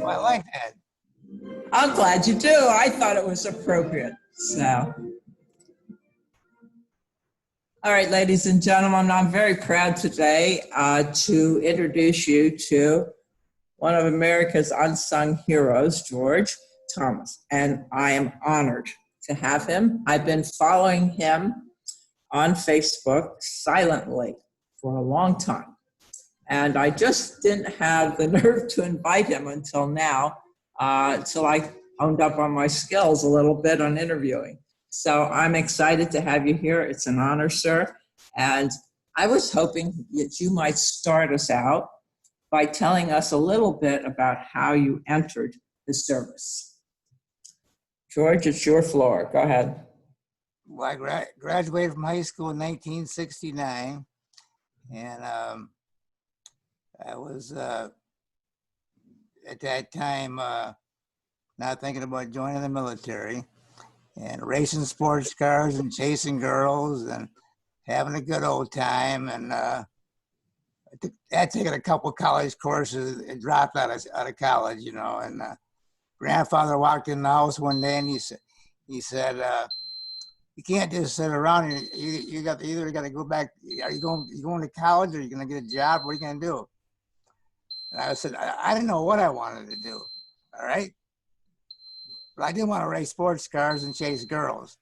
I like that. I'm glad you do. I thought it was appropriate. So, all right, ladies and gentlemen, I'm very proud today to introduce you to one of America's unsung heroes, George Thomas, and I am honored to have him. I've been following him on Facebook silently for a long time, and I just didn't have the nerve to invite him until now, until I honed up on my skills a little bit on interviewing. So I'm excited to have you here. It's an honor, sir. And I was hoping that you might start us out by telling us a little bit about how you entered the service. George, it's your floor. Go ahead. Well, I graduated from high school in 1969, and I was at that time not thinking about joining the military, and racing sports cars and chasing girls and having a good old time. And I had taken a couple college courses and dropped out of college, you know. And grandfather walked in the house one day and he said, you can't just sit around. You got either got to go back. Are you going to college, or are you going to get a job? What are you going to do? And I said, I didn't know what I wanted to do. All right. But I didn't want to race sports cars and chase girls.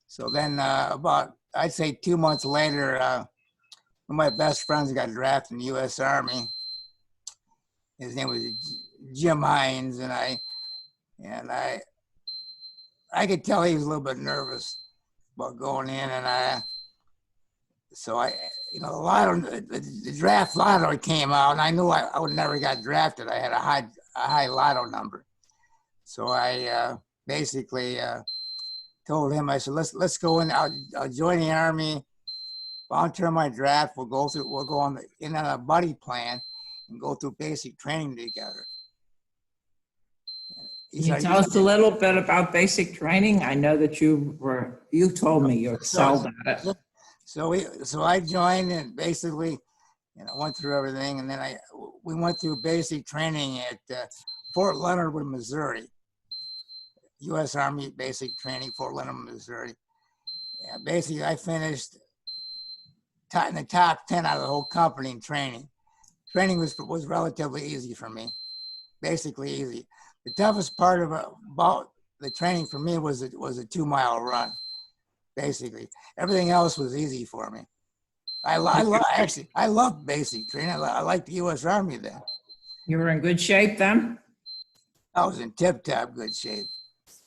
So then about, I'd say 2 months later, one of my best friends got drafted in the U.S. Army. His name was Jim Hines, and I could tell he was a little bit nervous about going in, and so you know, the draft lottery came out, and I knew I would never got drafted. I had a high lotto number. So I basically told him, I said, let's go in. I'll join the Army, volunteer my draft. We'll go on a buddy plan and go through basic training together. Can you tell us a little bit about basic training? I know that you told me you excelled at it. So I joined and basically, you know, went through everything, and then we went through basic training at Fort Leonard, Missouri. U.S. Army basic training, Fort Leonard, Missouri. Yeah, basically, I finished in the top 10 out of the whole company in training. Training was relatively easy for me, basically easy. The toughest part about the training for me was a 2-mile run, basically. Everything else was easy for me. I love basic training. I liked the U.S. Army then. You were in good shape then? I was in tip-top good shape.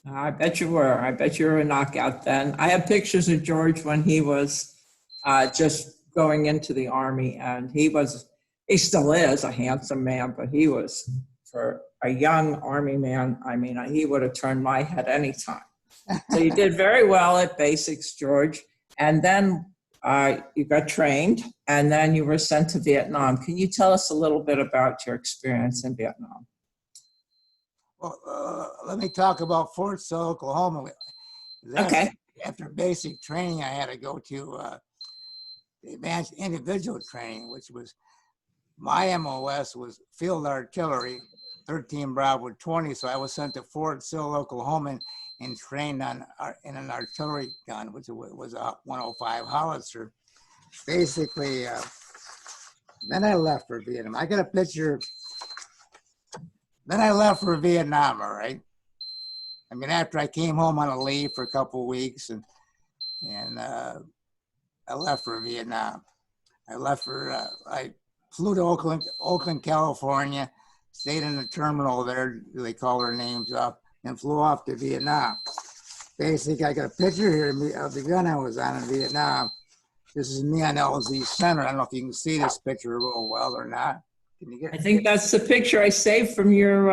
I bet you were. I bet you were a knockout then. I have pictures of George when he was just going into the Army, and he still is a handsome man, but he was, for a young Army man, I mean, he would have turned my head anytime. So you did very well at basics, George. And then you got trained, and then you were sent to Vietnam. Can you tell us a little bit about your experience in Vietnam? Well, let me talk about Fort Sill, Oklahoma. Okay. After basic training, I had to go to advanced individual training, which was, my MOS was field artillery, 13 Bravo 20. So I was sent to Fort Sill, Oklahoma, and trained in an artillery gun, which was a 105 howitzer. Basically, then I left for Vietnam. I got a picture. Then I left for Vietnam, all right? I mean, after I came home on a leave for a couple of weeks, and I left for Vietnam. I flew to Oakland, California, stayed in the terminal there, they call their names up, and flew off to Vietnam. Basically, I got a picture here of the gun I was on in Vietnam. This is me on LZ Center. I don't know if you can see this picture real well or not. Can you get? I think that's the picture I saved from your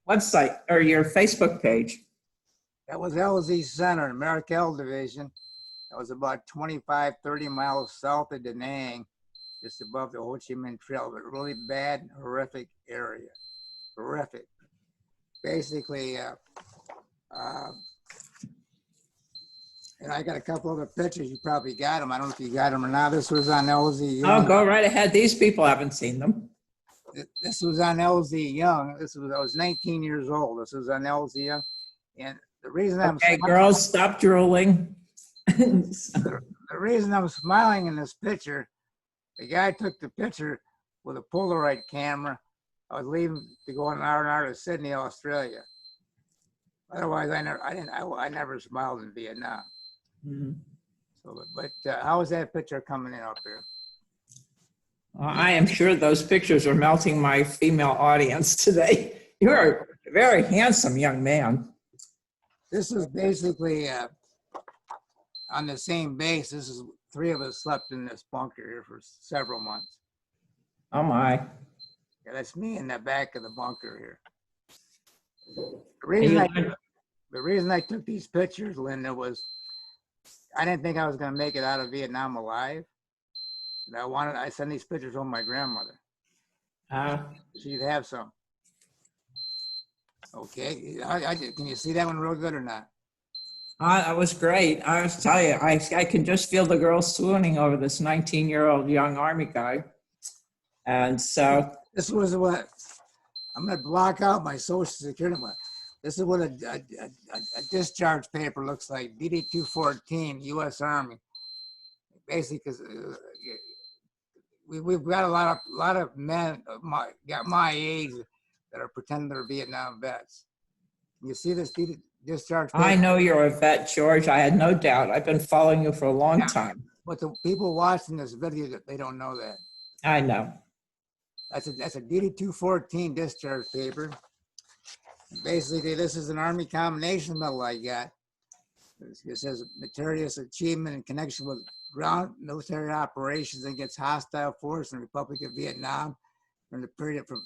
website or your Facebook page. That was LZ Center, Maricel Division. That was about 25, 30 miles south of Da Nang, just above the Ho Chi Minh Trail, but really bad, horrific area. Horrific. Basically, and I got a couple other pictures. You probably got them. I don't know if you got them or not. This was on LZ. Oh, go right ahead. These people haven't seen them. this was on LZ Young. I was 19 years old. This was on LZ Young. And the reason Okay, girls, stop drooling. the reason I'm smiling in this picture, the guy took the picture with a Polaroid camera. I was leaving to go on R&R to Sydney, Australia. Otherwise, I never smiled in Vietnam. Mhm. So, but how is that picture coming in up here? I am sure those pictures are melting my female audience today. You're a very handsome young man. This is basically on the same base. This is 3 of us slept in this bunker here for several months. Oh my. Yeah, that's me in the back of the bunker here. The reason I took these pictures, Linda, was I didn't think I was going to make it out of Vietnam alive. And I sent these pictures home to my grandmother. She'd have some. Okay, can you see that one real good or not? That was great. I was telling you, I can just feel the girls swooning over this 19-year-old young Army guy. And so this was what I'm going to block out my social security. This is what a discharge paper looks like. DD 214, U.S. Army. Basically, because we've got a lot of men my age that are pretending they're Vietnam vets. You see this discharge paper? I know you're a vet, George. I had no doubt. I've been following you for a long time. But the people watching this video, they don't know that. I know. That's a DD 214 discharge paper. Basically, this is an Army combination medal I got. It says meritorious achievement in connection with ground military operations against hostile force in the Republic of Vietnam during the period from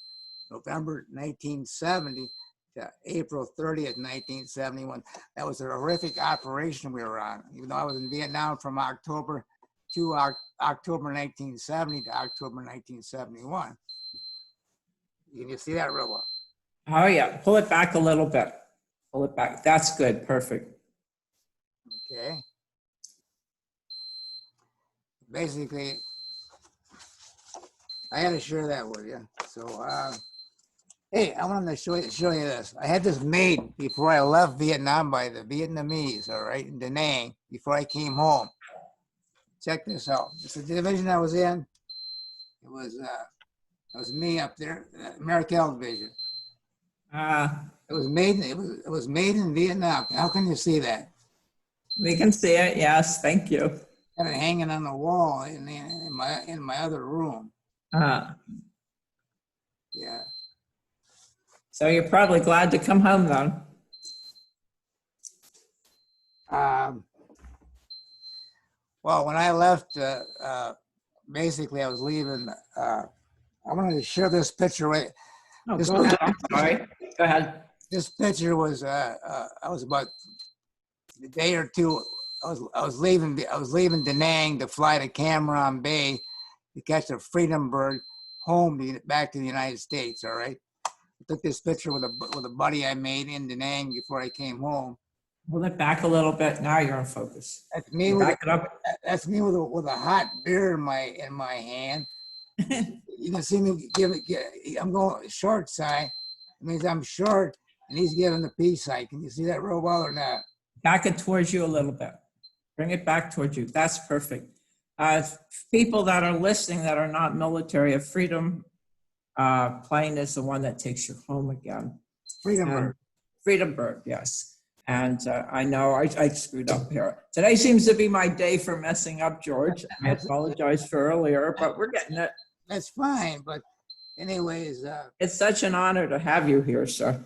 November 1970 to April 30th, 1971. That was a horrific operation we were on. Even though I was in Vietnam from October 1970 to October 1971. Can you see that real well? Oh yeah, pull it back a little bit. Pull it back. That's good. Perfect. Okay. Basically, I had to share that with you. So, hey, I wanted to show you this. I had this made before I left Vietnam by the Vietnamese, all right, in Da Nang, before I came home. Check this out. It's the division I was in. It was me up there, Maricel Division. It was made in Vietnam. How can you see that? We can see it. Yes, thank you. Got it hanging on the wall in my other room. Yeah. So you're probably glad to come home then. Well, when I left, basically I was leaving. I wanted to share this picture with. Oh, go ahead. I'm sorry. Go ahead. This picture was I was about a day or two. I was leaving Da Nang to fly to Cam Ranh Bay to catch a Freedom Bird home back to the United States. All right. I took this picture with a buddy I made in Da Nang before I came home. Pull it back a little bit. Now you're in focus. That's me with a hot beer in my hand. You can see me I'm going short side. It means I'm short, and he's giving the peace sign. Can you see that real well or not? Back it towards you a little bit. Bring it back towards you. That's perfect. People that are listening that are not military, a Freedom plane is the one that takes you home again. Freedom Bird. Freedom Bird, yes. And I know I screwed up here. Today seems to be my day for messing up, George. I apologize for earlier, but we're getting it. That's fine, but anyways. It's such an honor to have you here, sir.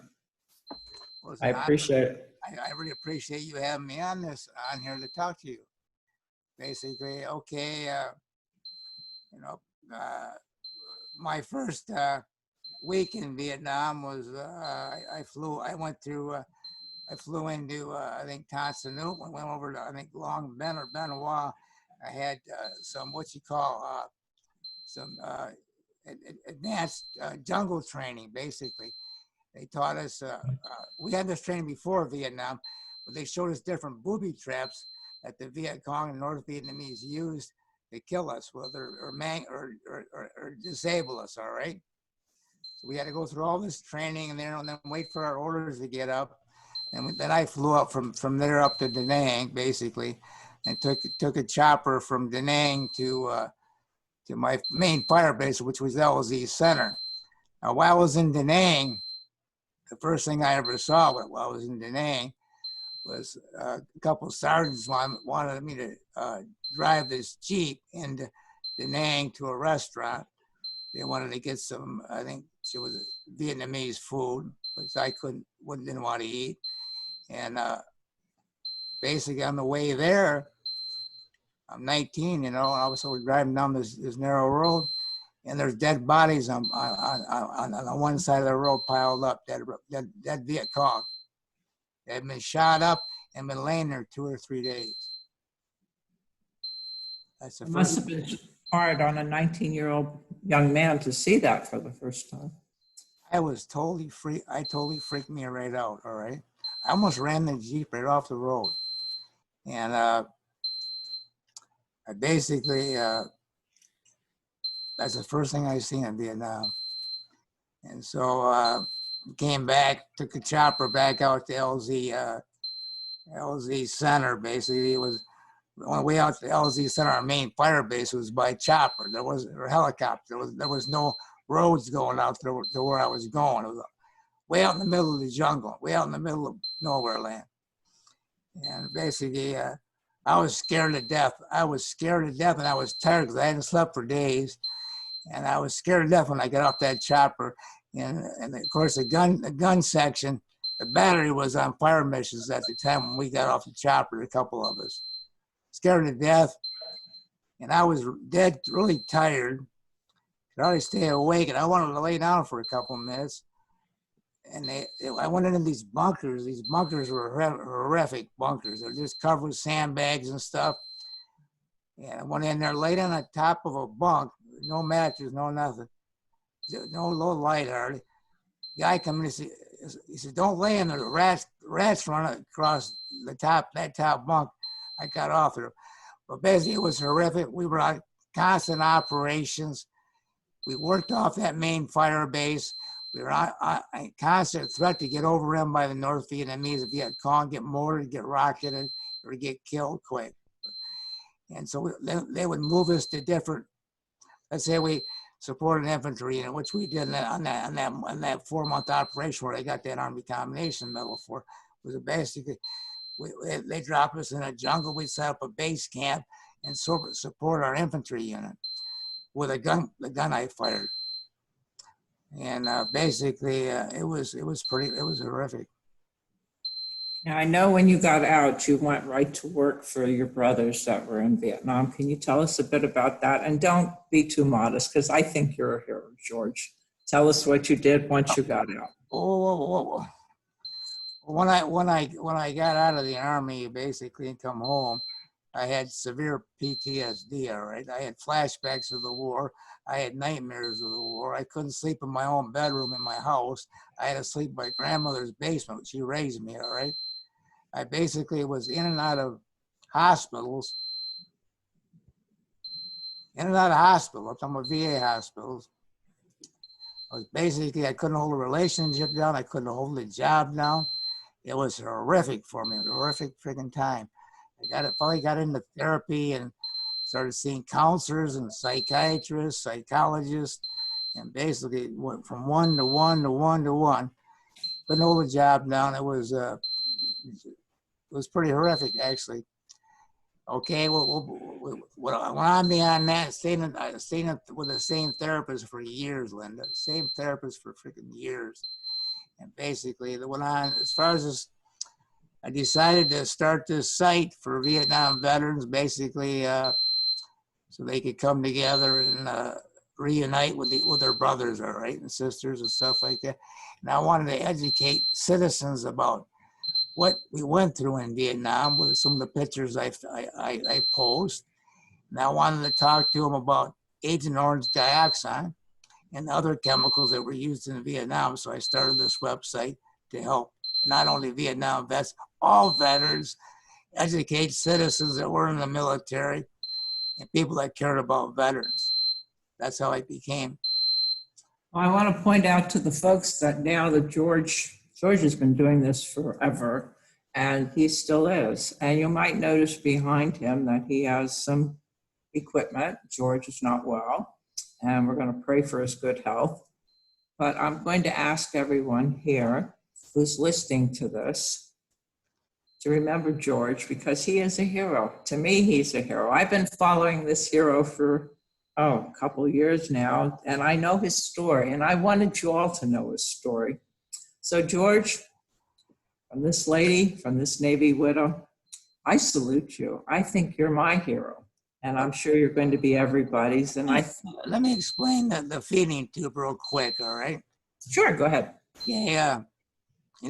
Well, I appreciate it. I really appreciate you having me on here to talk to you. Basically, okay, my first week in Vietnam was I flew into I think Tan Son Nhut, went over to I think Long Ben or Ben Hoa. I had some some advanced jungle training. Basically, they taught us. We had this training before Vietnam, but they showed us different booby traps that the Viet Cong and North Vietnamese used to kill us, whether or disable us. All right. So we had to go through all this training and then wait for our orders to get up. And then I flew up from there up to Da Nang, basically, and took a chopper from Da Nang to my main fire base, which was LZ Center. Now, while I was in Da Nang, the first thing I ever saw while I was in Da Nang was a couple of sergeants wanted me to drive this Jeep into Da Nang to a restaurant. They wanted to get some, I think it was Vietnamese food, which I didn't want to eat. And basically on the way there, I'm 19, and also we're driving down this narrow road, and there's dead bodies on the one side of the road piled up, dead Viet Cong. They had been shot up and been laying there 2 or 3 days. That's the It must have been hard on a 19-year-old young man to see that for the first time. I was totally free. I totally freaked me right out. All right. I almost ran the Jeep right off the road. And I basically, that's the first thing I seen in Vietnam. And so came back, took a chopper back out to LZ Center. Basically, it was on the way out to LZ Center. Our main fire base was by chopper. There was a helicopter. There was no roads going out to where I was going. It was way out in the middle of the jungle, way out in the middle of nowhere land. And basically, I was scared to death. I was scared to death, and I was tired because I hadn't slept for days. And I was scared to death when I got off that chopper. And of course, the gun section, the battery was on fire missions at the time when we got off the chopper, a couple of us. Scared to death. And I was dead, really tired. Could hardly stay awake, and I wanted to lay down for a couple of minutes. And I went into these bunkers. These bunkers were horrific bunkers. They're just covered with sandbags and stuff. And I went in there, laid on the top of a bunk, no mattress, no nothing, no low light hardly. The guy come in and he said, "Don't lay in there. The rats run across that top bunk." I got off there. But basically, it was horrific. We were on constant operations. We worked off that main fire base. We were on a constant threat to get overrun by the North Vietnamese, the Viet Cong, get mortared, get rocketed, or get killed quick. And so they would move us to different, let's say we supported an infantry unit, which we did on that 4-month operation where I got that Army Combination Medal for, was basically, they dropped us in a jungle. We set up a base camp and support our infantry unit with the gun I fired. And basically, it was horrific. Now, I know when you got out, you went right to work for your brothers that were in Vietnam. Can you tell us a bit about that? And don't be too modest, because I think you're a hero, George. Tell us what you did once you got out. Oh. When I got out of the Army, basically, and come home, I had severe PTSD, all right? I had flashbacks of the war. I had nightmares of the war. I couldn't sleep in my own bedroom in my house. I had to sleep in my grandmother's basement. She raised me, all right? I basically was in and out of hospitals. I'm talking about VA hospitals. I couldn't hold a relationship down. I couldn't hold a job down. It was horrific for me, a horrific freaking time. Finally got into therapy and started seeing counselors and psychiatrists, psychologists, and basically went from one to one to one to one. Couldn't hold a job down. It was pretty horrific, actually. Okay, well, when I'm beyond that, staying with the same therapist for years, Linda, same therapist for freaking years. And basically, that went on, as far as this, I decided to start this site for Vietnam veterans, basically, so they could come together and reunite with their brothers, all right, and sisters and stuff like that. And I wanted to educate citizens about what we went through in Vietnam with some of the pictures I post. And I wanted to talk to them about Agent Orange dioxide and other chemicals that were used in Vietnam. So I started this website to help not only Vietnam vets, all veterans, educate citizens that were in the military and people that cared about veterans. That's how I became I want to point out to the folks that now that George has been doing this forever, and he still is. And you might notice behind him that he has some equipment. George is not well, and we're going to pray for his good health. But I'm going to ask everyone here who's listening to this to remember George, because he is a hero. To me, he's a hero. I've been following this hero for a couple of years now, and I know his story, and I wanted you all to know his story. So George, from this lady, from this Navy widow, I salute you. I think you're my hero, and I'm sure you're going to be everybody's. And let me explain the feeding tube real quick, all right? Sure, go ahead. Yeah,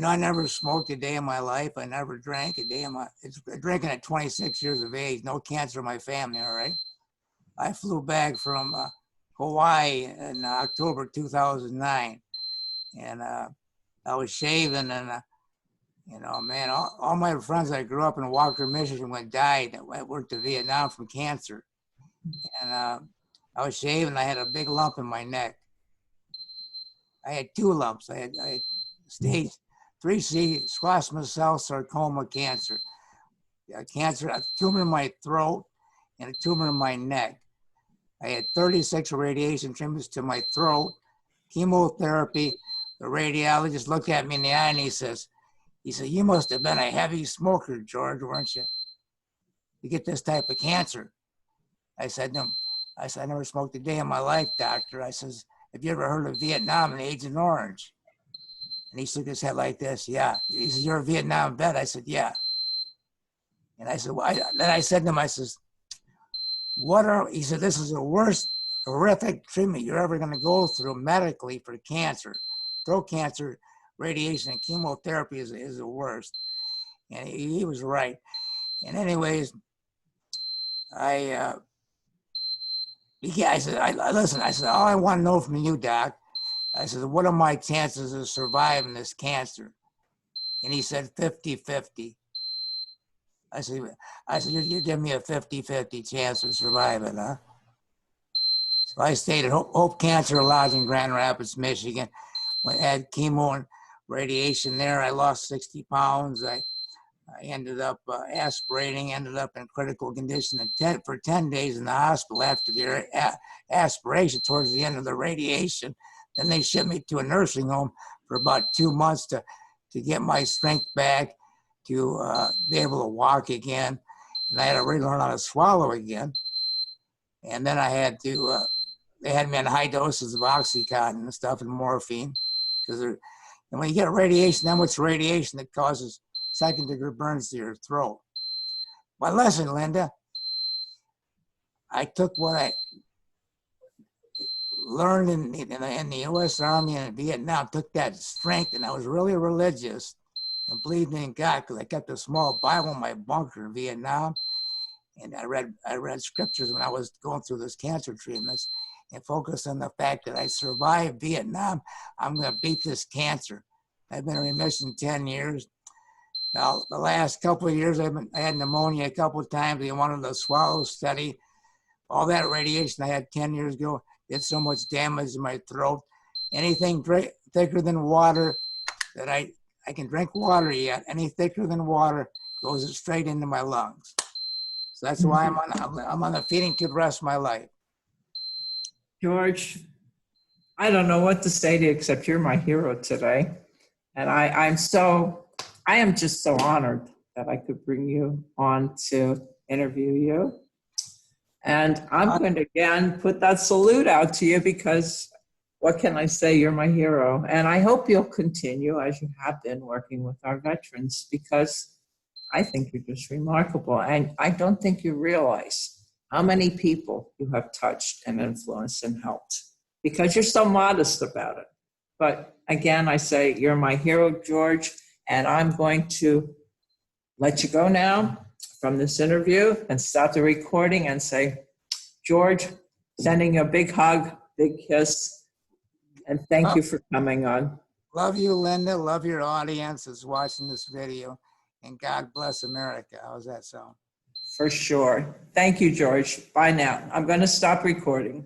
I never smoked a day in my life. I never drank a day in my, drinking at 26 years of age, no cancer in my family, all right? I flew back from Hawaii in October 2009, and I was shaving, and man, all my friends I grew up in Walker, Michigan, died. I worked in Vietnam from cancer, and I was shaving. I had a big lump in my neck. I had two lumps. I had stage 3C squamous cell sarcoma cancer, a tumor in my throat, and a tumor in my neck. I had 36 radiation treatments to my throat, chemotherapy. The radiologist looked at me in the eye and he said, "You must have been a heavy smoker, George, weren't you? You get this type of cancer." I said, "No." I said, "I never smoked a day in my life, doctor." I says, "Have you ever heard of Vietnam and Agent Orange?" And he shook his head like this. "Yeah." He said, "You're a Vietnam vet?" I said, "Yeah." And I said, "Well," then I said to him, I says, he said, "This is the worst horrific treatment you're ever going to go through medically for cancer. Throat cancer, radiation and chemotherapy is the worst." And he was right. And anyways, I said, listen, I said, "All I want to know from you, doc," I said, "what are my chances of surviving this cancer?" And he said, 50-50. I said, you're giving me a 50-50 chance of surviving, huh? So I stayed at Hope Cancer Lodge in Grand Rapids, Michigan. I had chemo and radiation there. I lost 60 pounds. I ended up aspirating, ended up in critical condition for 10 days in the hospital after the aspiration towards the end of the radiation. Then they shipped me to a nursing home for about 2 months to get my strength back, to be able to walk again. And I had to relearn how to swallow again. And then I had to, they had me on high doses of Oxycontin and stuff and morphine. And when you get radiation, that much radiation, that causes second-degree burns to your throat. But listen, Linda, I took what I learned in the U.S. Army and Vietnam, took that strength, and I was really religious and believed in God, because I kept a small Bible in my bunker in Vietnam, and I read scriptures when I was going through those cancer treatments, and focused on the fact that I survived Vietnam. I'm going to beat this cancer. I've been in remission 10 years. Now, the last couple of years, I had pneumonia a couple of times. They wanted to swallow steady. All that radiation I had 10 years ago did so much damage in my throat. Anything thicker than water that I can drink water yet, any thicker than water goes straight into my lungs. So that's why I'm on the feeding tube the rest of my life. George, I don't know what to say to you except you're my hero today. And I am just so honored that I could bring you on to interview you. And I'm going to again put that salute out to you, because what can I say? You're my hero. And I hope you'll continue, as you have been, working with our veterans, because I think you're just remarkable. And I don't think you realize how many people you have touched and influenced and helped, because you're so modest about it. But again, I say you're my hero, George, and I'm going to let you go now from this interview and stop the recording and say, George, sending you a big hug, big kiss, and thank you for coming on. Love you, Linda. Love your audience that's watching this video. And God bless America. How's that sound? For sure. Thank you, George. Bye now. I'm going to stop recording.